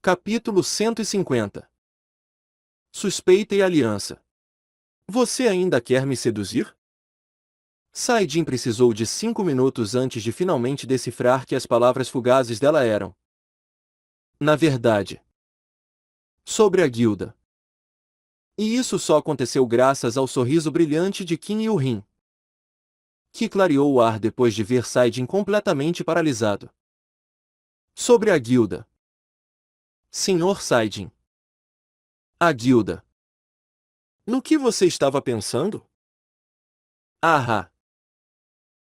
Capítulo 150. Suspeita e aliança. Você ainda quer me seduzir? Saidin precisou de 5 minutos antes de finalmente decifrar que as palavras fugazes dela eram: na verdade, sobre a guilda. E isso só aconteceu graças ao sorriso brilhante de Qin Yuhin, que clareou o ar depois de ver Saidin completamente paralisado. Sobre a guilda. Senhor Saidin. A guilda. No que você estava pensando? Ah!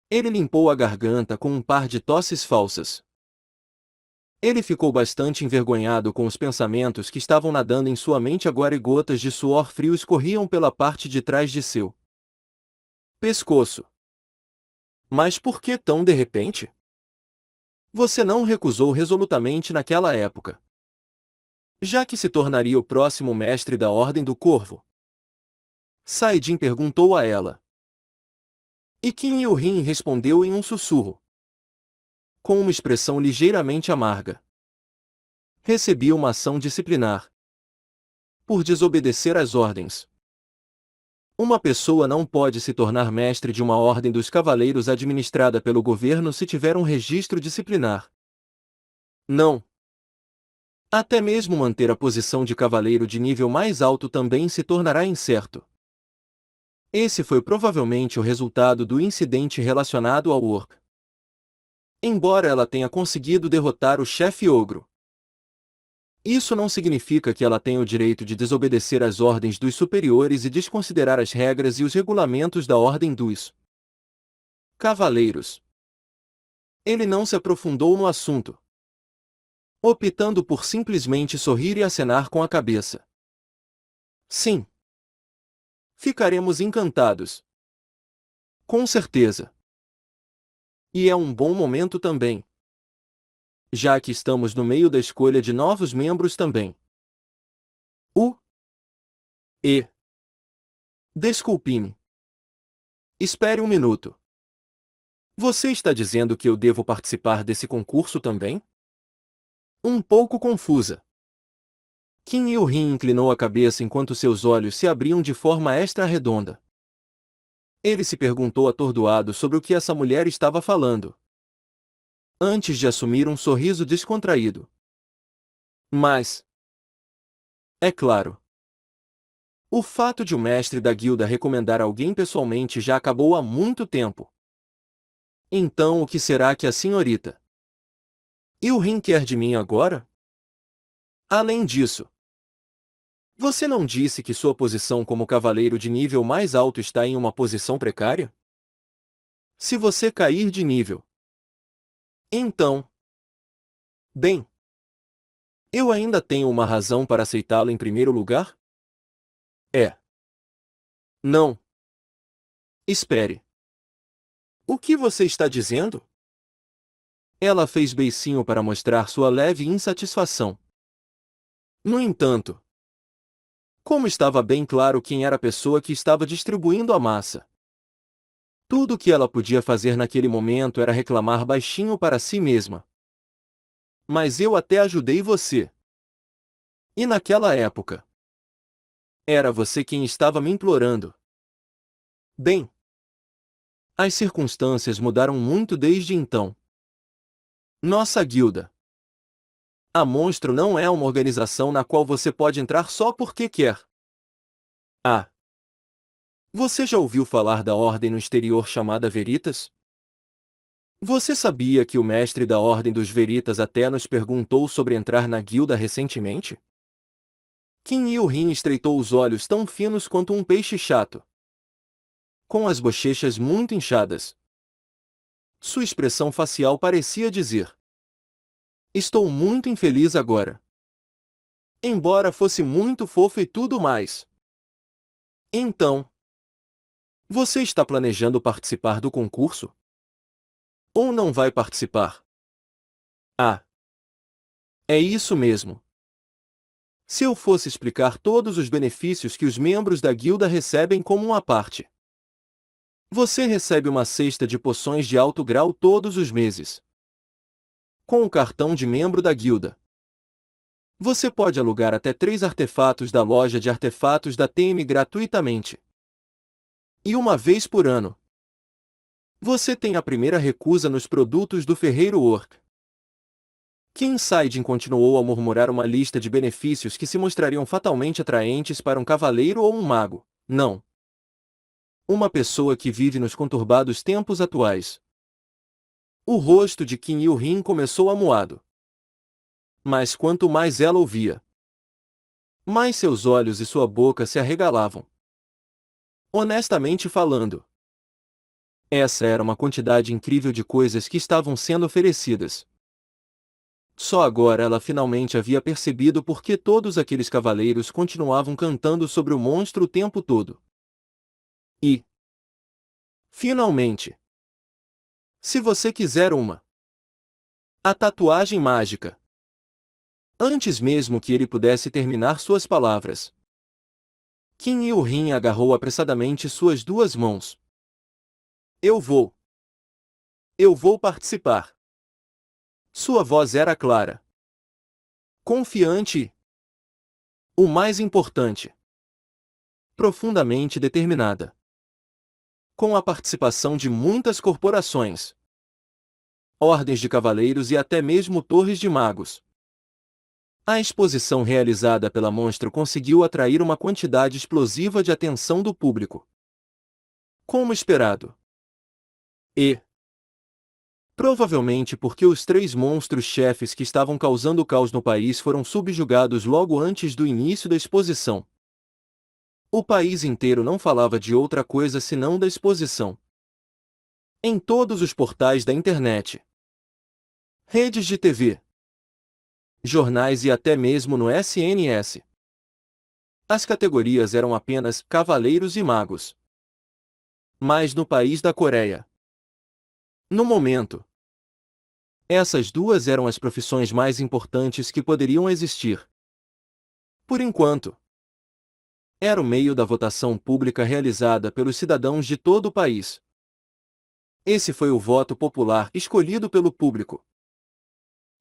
Ele limpou a garganta com um par de tosses falsas. Ele ficou bastante envergonhado com os pensamentos que estavam nadando em sua mente agora e gotas de suor frio escorriam pela parte de trás de seu pescoço. Mas por que tão de repente? Você não recusou resolutamente naquela época, já que se tornaria o próximo mestre da Ordem do Corvo? Saidin perguntou a ela. E Qin Yuhin respondeu em um sussurro, com uma expressão ligeiramente amarga. Recebi uma ação disciplinar por desobedecer às ordens. Uma pessoa não pode se tornar mestre de uma ordem dos cavaleiros administrada pelo governo se tiver um registro disciplinar. Não. Até mesmo manter a posição de cavaleiro de nível mais alto também se tornará incerto. Esse foi provavelmente o resultado do incidente relacionado ao orc. Embora ela tenha conseguido derrotar o chefe ogro, isso não significa que ela tenha o direito de desobedecer às ordens dos superiores e desconsiderar as regras e os regulamentos da Ordem dos Cavaleiros. Ele não se aprofundou no assunto, optando por simplesmente sorrir e acenar com a cabeça. Sim. Ficaremos encantados. Com certeza. E é um bom momento também, já que estamos no meio da escolha de novos membros também. E. Desculpe-me. Espere um minuto. Você está dizendo que eu devo participar desse concurso também? Um pouco confusa. Qin Yuhin inclinou a cabeça enquanto seus olhos se abriam de forma extra-redonda. Ele se perguntou atordoado sobre o que essa mulher estava falando, antes de assumir um sorriso descontraído. Mas, é claro, o fato de o mestre da guilda recomendar alguém pessoalmente já acabou há muito tempo. Então o que será que a senhorita Yuhin quer de mim agora? Além disso, você não disse que sua posição como cavaleiro de nível mais alto está em uma posição precária? Se você cair de nível, então, bem, eu ainda tenho uma razão para aceitá-lo em primeiro lugar? É. Não. Espere. O que você está dizendo? Ela fez beicinho para mostrar sua leve insatisfação. No entanto, como estava bem claro quem era a pessoa que estava distribuindo a massa, tudo o que ela podia fazer naquele momento era reclamar baixinho para si mesma. Mas eu até ajudei você. E naquela época, era você quem estava me implorando. Bem, as circunstâncias mudaram muito desde então. Nossa guilda, a Monstro não é uma organização na qual você pode entrar só porque quer. Ah! Você já ouviu falar da ordem no exterior chamada Veritas? Você sabia que o mestre da Ordem dos Veritas até nos perguntou sobre entrar na guilda recentemente? Qin Yuhin estreitou os olhos tão finos quanto um peixe chato, com as bochechas muito inchadas. Sua expressão facial parecia dizer: estou muito infeliz agora. Embora fosse muito fofo e tudo mais. Então, você está planejando participar do concurso? Ou não vai participar? Ah! É isso mesmo. Se eu fosse explicar todos os benefícios que os membros da guilda recebem como uma parte. Você recebe uma cesta de poções de alto grau todos os meses, com o cartão de membro da guilda. Você pode alugar até 3 artefatos da loja de artefatos da TM gratuitamente. E uma vez por ano. Você tem a primeira recusa nos produtos do Ferreiro Work. King Saidin continuou a murmurar uma lista de benefícios que se mostrariam fatalmente atraentes para um cavaleiro ou um mago. Não. Uma pessoa que vive nos conturbados tempos atuais. O rosto de Qin Yuhin começou amuado. Mas quanto mais ela ouvia, mais seus olhos e sua boca se arregalavam. Honestamente falando, essa era uma quantidade incrível de coisas que estavam sendo oferecidas. Só agora ela finalmente havia percebido por que todos aqueles cavaleiros continuavam cantando sobre o monstro o tempo todo. E, finalmente, se você quiser a tatuagem mágica. Antes mesmo que ele pudesse terminar suas palavras, Qin Yuhin agarrou apressadamente suas duas mãos. Eu vou. Eu vou participar. Sua voz era clara, confiante e, o mais importante, profundamente determinada. Com a participação de muitas corporações, ordens de cavaleiros e até mesmo torres de magos. A exposição realizada pela monstro conseguiu atrair uma quantidade explosiva de atenção do público. Como esperado. E, provavelmente porque os 3 monstros-chefes que estavam causando caos no país foram subjugados logo antes do início da exposição. O país inteiro não falava de outra coisa senão da exposição. Em todos os portais da internet, redes de TV, jornais e até mesmo no SNS. As categorias eram apenas cavaleiros e magos. Mas no país da Coreia, no momento, essas duas eram as profissões mais importantes que poderiam existir. Por enquanto, era o meio da votação pública realizada pelos cidadãos de todo o país. Esse foi o voto popular escolhido pelo público.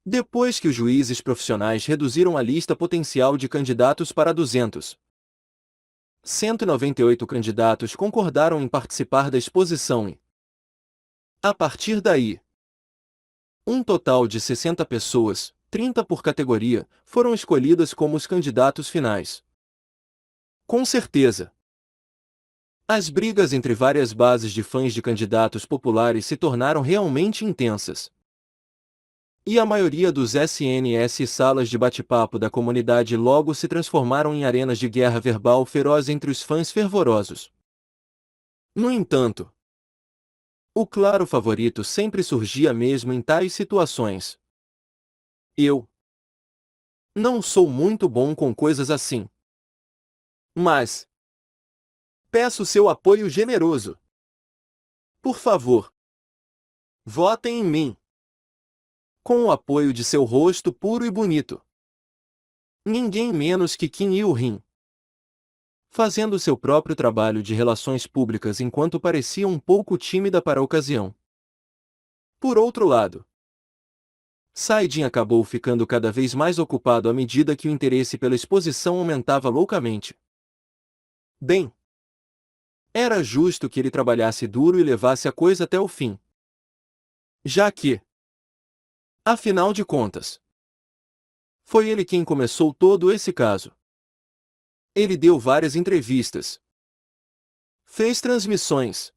Depois que os juízes profissionais reduziram a lista potencial de candidatos para 198 candidatos concordaram em participar da exposição e, a partir daí, um total de 60 pessoas, 30 por categoria, foram escolhidas como os candidatos finais. Com certeza, as brigas entre várias bases de fãs de candidatos populares se tornaram realmente intensas. E a maioria dos SNS e salas de bate-papo da comunidade logo se transformaram em arenas de guerra verbal feroz entre os fãs fervorosos. No entanto, o claro favorito sempre surgia mesmo em tais situações. Eu não sou muito bom com coisas assim. Mas peço seu apoio generoso. Por favor, votem em mim. Com o apoio de seu rosto puro e bonito. Ninguém menos que Qin Yuhin. Fazendo seu próprio trabalho de relações públicas enquanto parecia um pouco tímida para a ocasião. Por outro lado, Saidin acabou ficando cada vez mais ocupado à medida que o interesse pela exposição aumentava loucamente. Bem, era justo que ele trabalhasse duro e levasse a coisa até o fim. Já que, afinal de contas, foi ele quem começou todo esse caso. Ele deu várias entrevistas, fez transmissões,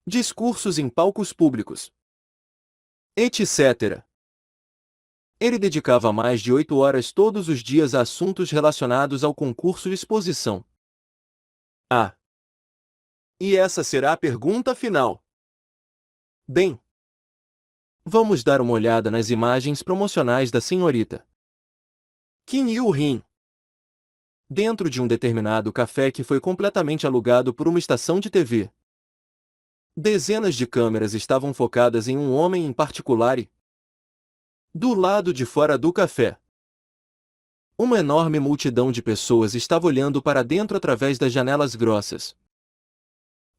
discursos em palcos públicos, etc. Ele dedicava mais de 8 horas todos os dias a assuntos relacionados ao concurso de exposição. Ah! E essa será a pergunta final. Bem, vamos dar uma olhada nas imagens promocionais da senhorita Qin Yuhin. Dentro de um determinado café que foi completamente alugado por uma estação de TV. Dezenas de câmeras estavam focadas em um homem em particular e, do lado de fora do café, uma enorme multidão de pessoas estava olhando para dentro através das janelas grossas.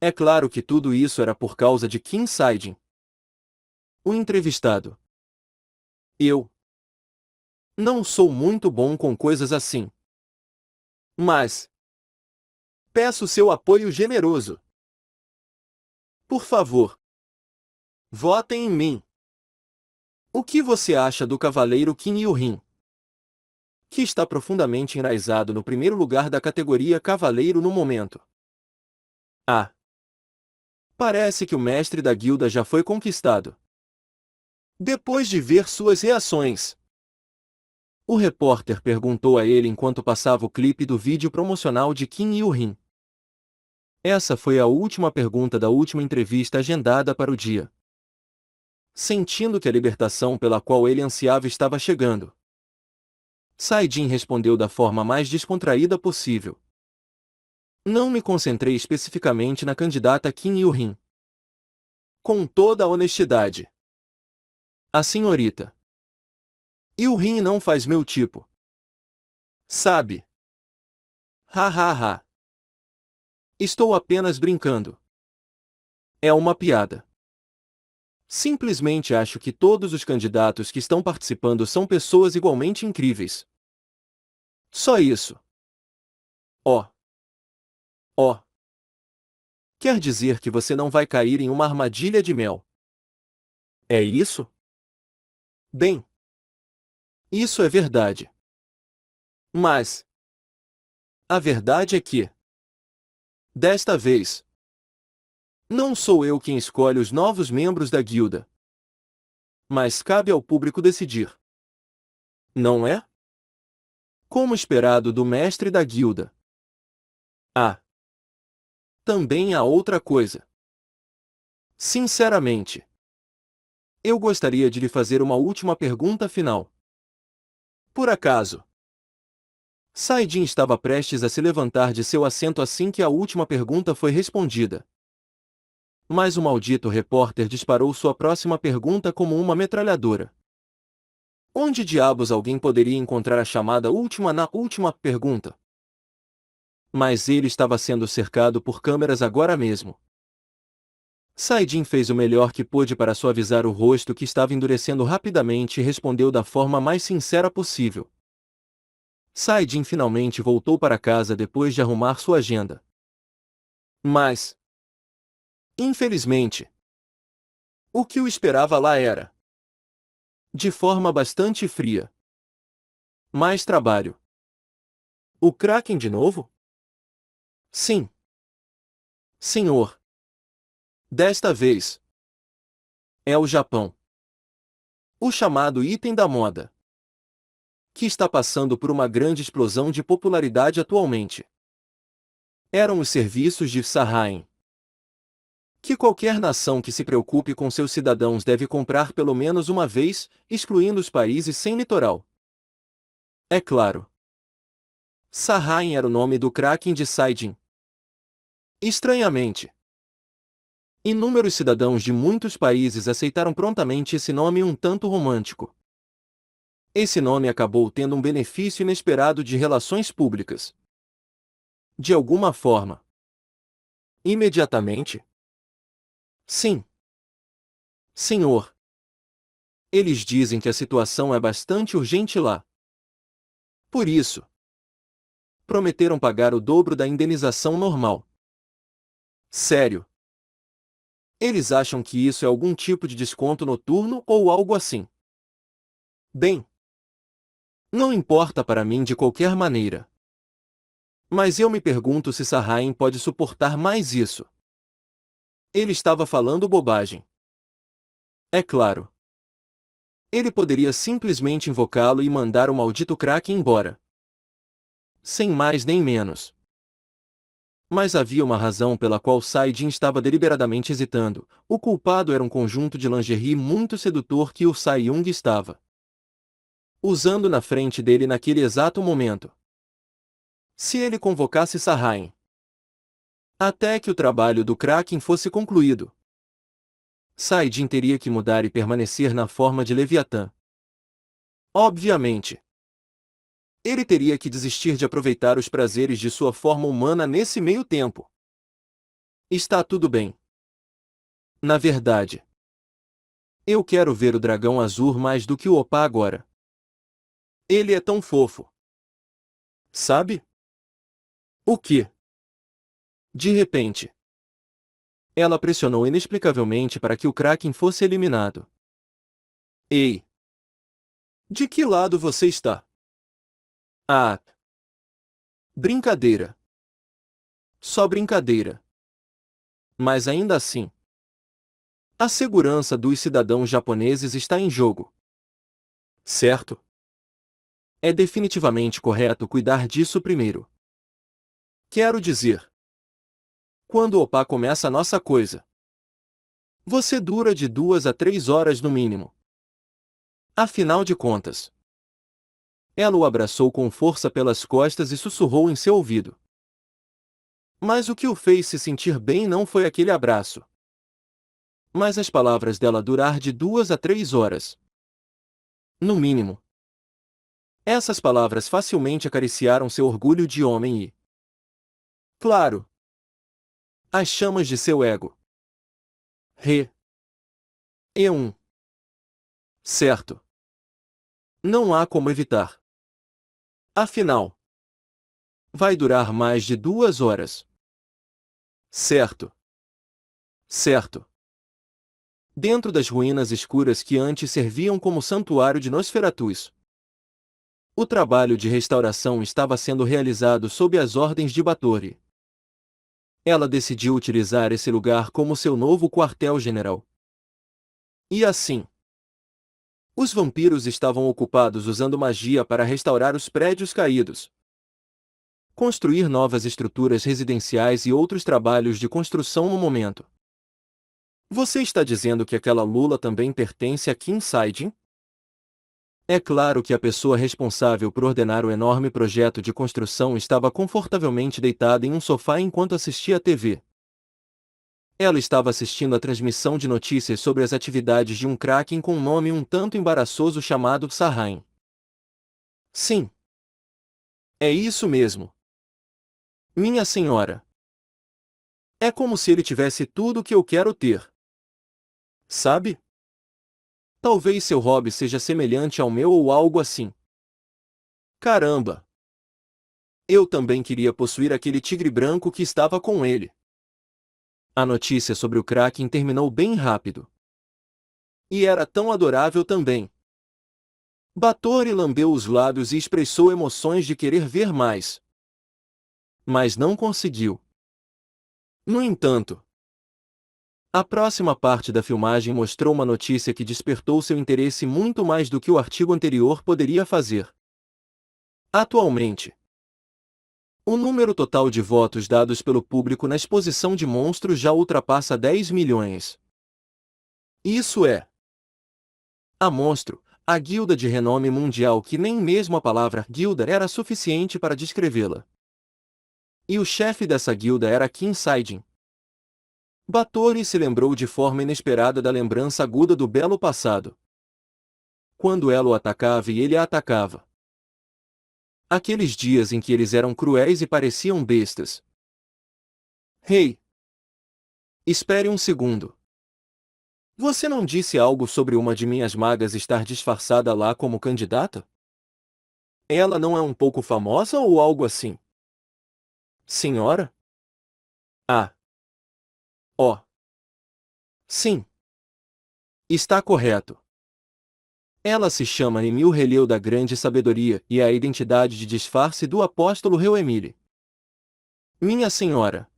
É claro que tudo isso era por causa de King Saidin. O entrevistado. Eu Não sou muito bom com coisas assim. Mas peço seu apoio generoso. Por favor, votem em mim. O que você acha do cavaleiro Qin Yuhin, que está profundamente enraizado no primeiro lugar da categoria cavaleiro no momento? Ah, parece que o mestre da guilda já foi conquistado. Depois de ver suas reações, o repórter perguntou a ele enquanto passava o clipe do vídeo promocional de Qin Yuhin. Essa foi a última pergunta da última entrevista agendada para o dia. Sentindo que a libertação pela qual ele ansiava estava chegando, Saidin respondeu da forma mais descontraída possível. Não me concentrei especificamente na candidata Qin Yuhin. Com toda a honestidade. A senhorita Yuhin não faz meu tipo. Sabe? Ha ha ha. Estou apenas brincando. É uma piada. Simplesmente acho que todos os candidatos que estão participando são pessoas igualmente incríveis. Só isso. Oh. Oh. Quer dizer que você não vai cair em uma armadilha de mel. É isso? Bem, isso é verdade. Mas a verdade é que, desta vez, não sou eu quem escolhe os novos membros da guilda. Mas cabe ao público decidir. Não é? Como esperado do mestre da guilda. Ah, também há outra coisa. Sinceramente, eu gostaria de lhe fazer uma última pergunta final. Por acaso, Saidin estava prestes a se levantar de seu assento assim que a última pergunta foi respondida. Mas o maldito repórter disparou sua próxima pergunta como uma metralhadora. Onde diabos alguém poderia encontrar a chamada última na última pergunta? Mas ele estava sendo cercado por câmeras agora mesmo. Saidin fez o melhor que pôde para suavizar o rosto que estava endurecendo rapidamente e respondeu da forma mais sincera possível. Saidin finalmente voltou para casa depois de arrumar sua agenda. Mas, infelizmente, o que o esperava lá era, de forma bastante fria, mais trabalho. O Kraken de novo? Sim. Senhor. Desta vez, é o Japão. O chamado item da moda, que está passando por uma grande explosão de popularidade atualmente. Eram os serviços de Sahain, que qualquer nação que se preocupe com seus cidadãos deve comprar pelo menos uma vez, excluindo os países sem litoral. É claro. Sahain era o nome do Kraken de Saidin. Estranhamente, inúmeros cidadãos de muitos países aceitaram prontamente esse nome um tanto romântico. Esse nome acabou tendo um benefício inesperado de relações públicas. De alguma forma. Imediatamente? Sim. Senhor. Eles dizem que a situação é bastante urgente lá. Por isso, prometeram pagar o dobro da indenização normal. Sério. Eles acham que isso é algum tipo de desconto noturno ou algo assim. Bem, não importa para mim de qualquer maneira. Mas eu me pergunto se Sahain pode suportar mais isso. Ele estava falando bobagem. É claro. Ele poderia simplesmente invocá-lo e mandar o maldito Kraken embora. Sem mais nem menos. Mas havia uma razão pela qual Saidin estava deliberadamente hesitando. O culpado era um conjunto de lingerie muito sedutor que o Sai-Yung estava usando na frente dele naquele exato momento. Se ele convocasse Sahain até que o trabalho do Kraken fosse concluído, Saidin teria que mudar e permanecer na forma de Leviatã. Obviamente. Ele teria que desistir de aproveitar os prazeres de sua forma humana nesse meio tempo. Está tudo bem. Na verdade, eu quero ver o dragão azul mais do que o Opá agora. Ele é tão fofo. Sabe? O que? De repente, ela pressionou inexplicavelmente para que o Kraken fosse eliminado. Ei! De que lado você está? Ah! Brincadeira. Só brincadeira. Mas ainda assim, a segurança dos cidadãos japoneses está em jogo. Certo? É definitivamente correto cuidar disso primeiro. Quero dizer, quando o Opa começa a nossa coisa, você dura de 2 a 3 horas no mínimo. Afinal de contas, ela o abraçou com força pelas costas e sussurrou em seu ouvido. Mas o que o fez se sentir bem não foi aquele abraço, mas as palavras dela durar de 2 a 3 horas. No mínimo. Essas palavras facilmente acariciaram seu orgulho de homem e, claro, as chamas de seu ego. E certo. Não há como evitar. Afinal, vai durar mais de 2 horas. Certo. Certo. Dentro das ruínas escuras que antes serviam como santuário de Nosferatus. O trabalho de restauração estava sendo realizado sob as ordens de Batory. Ela decidiu utilizar esse lugar como seu novo quartel-general. E assim, os vampiros estavam ocupados usando magia para restaurar os prédios caídos, construir novas estruturas residenciais e outros trabalhos de construção no momento. Você está dizendo que aquela lula também pertence a Kim Saijin? É claro que a pessoa responsável por ordenar o enorme projeto de construção estava confortavelmente deitada em um sofá enquanto assistia à TV. Ela estava assistindo a transmissão de notícias sobre as atividades de um Kraken com um nome um tanto embaraçoso chamado Sahain. Sim. É isso mesmo. Minha senhora. É como se ele tivesse tudo o que eu quero ter. Sabe? Talvez seu hobby seja semelhante ao meu ou algo assim. Caramba! Eu também queria possuir aquele tigre branco que estava com ele. A notícia sobre o Kraken terminou bem rápido. E era tão adorável também. Batory lambeu os lábios e expressou emoções de querer ver mais. Mas não conseguiu. No entanto, a próxima parte da filmagem mostrou uma notícia que despertou seu interesse muito mais do que o artigo anterior poderia fazer. Atualmente, o número total de votos dados pelo público na exposição de monstros já ultrapassa 10 milhões. Isso é a Monstro, a guilda de renome mundial que nem mesmo a palavra guilda era suficiente para descrevê-la. E o chefe dessa guilda era Kim Saijin. Batory se lembrou de forma inesperada da lembrança aguda do belo passado. Quando ela o atacava e ele a atacava. Aqueles dias em que eles eram cruéis e pareciam bestas. Hey! Espere um segundo. Você não disse algo sobre uma de minhas magas estar disfarçada lá como candidata? Ela não é um pouco famosa ou algo assim? Senhora? Ah. Oh. Sim. Está correto. Ela se chama Emil Releu da Grande Sabedoria e é a identidade de disfarce do apóstolo Reuemile. Minha senhora.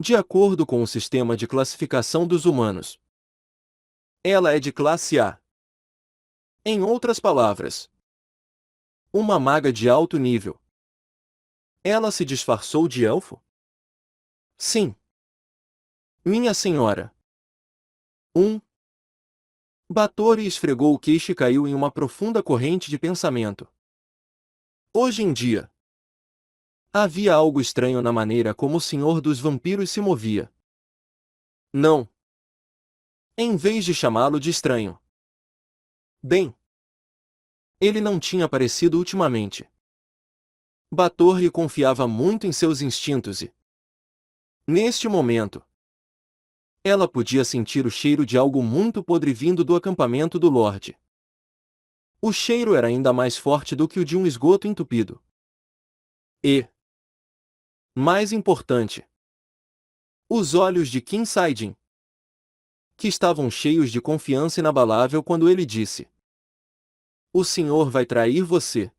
De acordo com o sistema de classificação dos humanos, ela é de classe A. Em outras palavras, uma maga de alto nível. Ela se disfarçou de elfo? Sim. Minha senhora. Batory esfregou o queixo e caiu em uma profunda corrente de pensamento. Hoje em dia, havia algo estranho na maneira como o Senhor dos Vampiros se movia. Não. Em vez de chamá-lo de estranho. Bem, ele não tinha aparecido ultimamente. Batory confiava muito em seus instintos e, neste momento, ela podia sentir o cheiro de algo muito podre vindo do acampamento do Lorde. O cheiro era ainda mais forte do que o de um esgoto entupido. E, mais importante, os olhos de Kim Sae-jin, que estavam cheios de confiança inabalável quando ele disse: "O senhor vai trair você."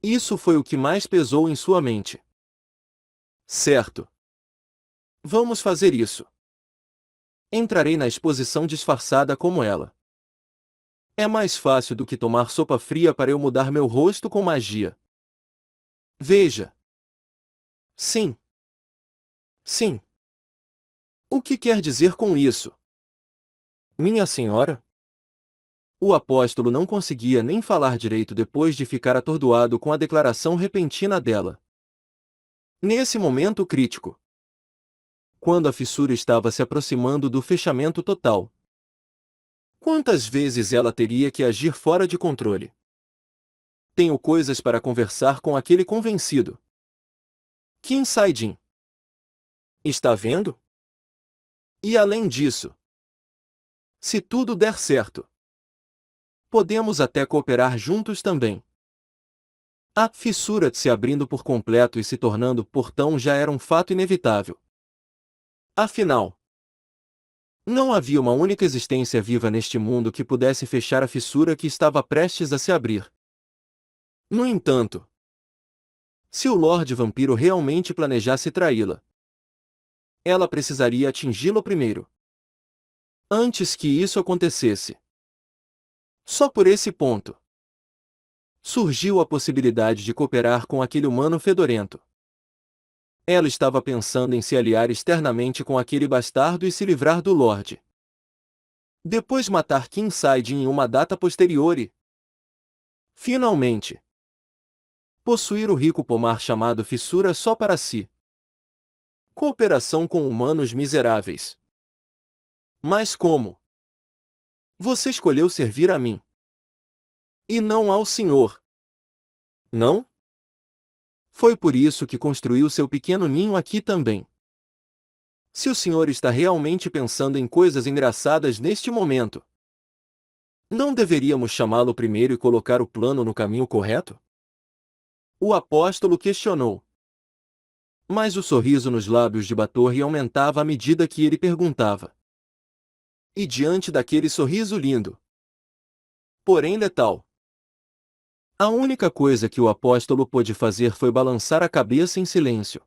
Isso foi o que mais pesou em sua mente. Certo. Vamos fazer isso. Entrarei na exposição disfarçada como ela. É mais fácil do que tomar sopa fria para eu mudar meu rosto com magia. Veja. Sim. Sim. O que quer dizer com isso? Minha senhora? O apóstolo não conseguia nem falar direito depois de ficar atordoado com a declaração repentina dela. Nesse momento crítico, quando a fissura estava se aproximando do fechamento total, quantas vezes ela teria que agir fora de controle? Tenho coisas para conversar com aquele convencido. Kim Sae-jin. Está vendo? E além disso, se tudo der certo, podemos até cooperar juntos também. A fissura se abrindo por completo e se tornando portão já era um fato inevitável. Afinal, não havia uma única existência viva neste mundo que pudesse fechar a fissura que estava prestes a se abrir. No entanto, se o Lorde Vampiro realmente planejasse traí-la, ela precisaria atingi-lo primeiro. Antes que isso acontecesse. Só por esse ponto, surgiu a possibilidade de cooperar com aquele humano fedorento. Ela estava pensando em se aliar externamente com aquele bastardo e se livrar do Lorde. Depois matar Kim Sae-jin em uma data posterior e, finalmente, possuir o rico pomar chamado Fissura só para si. Cooperação com humanos miseráveis. Mas como? Você escolheu servir a mim. E não ao Senhor. Não? Foi por isso que construiu seu pequeno ninho aqui também. Se o senhor está realmente pensando em coisas engraçadas neste momento, não deveríamos chamá-lo primeiro e colocar o plano no caminho correto? O apóstolo questionou. Mas o sorriso nos lábios de Batorre aumentava à medida que ele perguntava. E diante daquele sorriso lindo, porém letal, a única coisa que o apóstolo pôde fazer foi balançar a cabeça em silêncio.